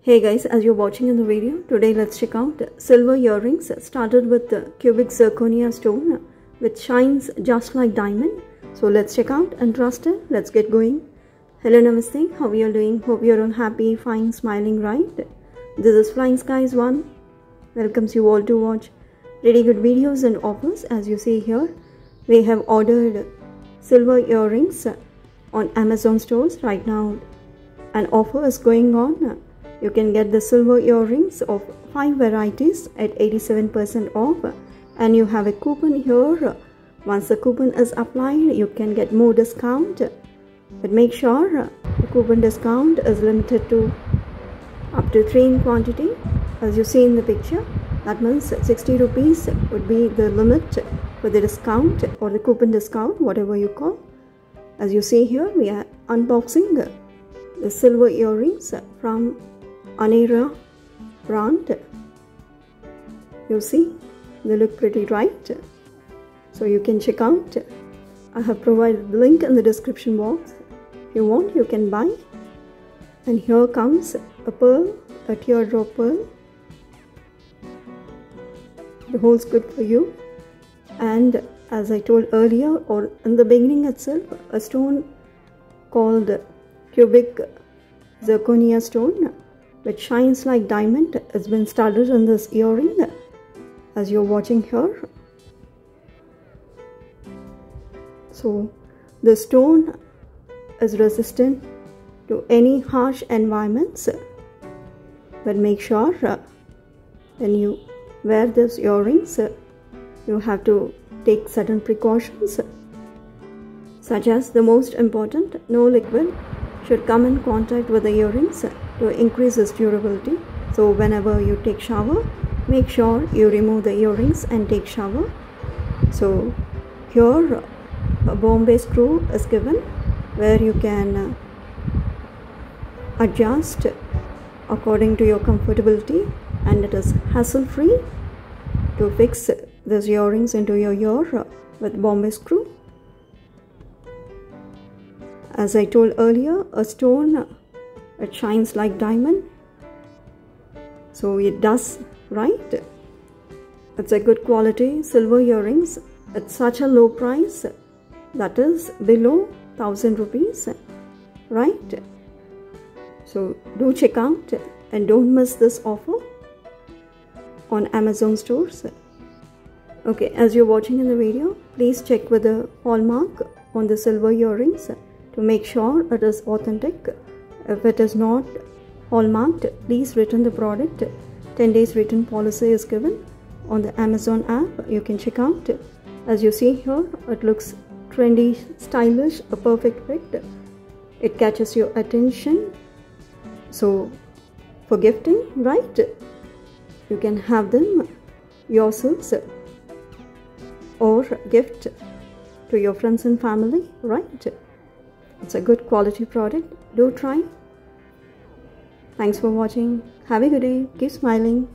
Hey guys, as you're watching in the video, today let's check out silver earrings started with the cubic zirconia stone which shines just like diamond. So let's check out and trust it. Let's get going. Hello, namaste. How are you all doing? Hope you're all happy, fine, smiling, right? This is Flying Skies 1. Welcomes you all to watch really good videos and offers. As you see here, we have ordered silver earrings on Amazon stores. Right now an offer is going on. You can get the silver earrings of 5 varieties at 87% off, and you have a coupon here. Once the coupon is applied, you can get more discount, but make sure the coupon discount is limited to up to 3 in quantity. As you see in the picture, that means 60 rupees would be the limit for the discount or the coupon discount, whatever you call. As you see here, we are unboxing the silver earrings from ANAYRA brand. You see, they look pretty, right? So you can check out. I have provided the link in the description box. If you want, you can buy. And here comes a pearl, a teardrop pearl. The hole's good for you. And as I told earlier, or in the beginning itself, a stone called cubic zirconia stone which shines like diamond has been studded in this earring, as you're watching here. So the stone is resistant to any harsh environments, but make sure when you wear these earrings, you have to take certain precautions, such as the most important, no liquid should come in contact with the earrings to increase its durability. So whenever you take shower, make sure you remove the earrings and take shower. So here a Bombay screw is given where you can adjust according to your comfortability, and it is hassle free to fix these earrings into your ear with Bombay screw. As I told earlier, a stone, it shines like diamond, so it does, right? It's a good quality silver earrings at such a low price, that is below 1000 rupees, right? So do check out and don't miss this offer on Amazon stores. Okay, as you're watching in the video, please check with the hallmark on the silver earrings to make sure it is authentic. If it is not hallmarked, please return the product. 10 days return policy is given on the Amazon app. You can check out. As you see here, it looks trendy, stylish, a perfect fit. It catches your attention. So for gifting, right, you can have them yourselves or gift to your friends and family, right? It's a good quality product. Do try. Thanks for watching. Have a good day. Keep smiling.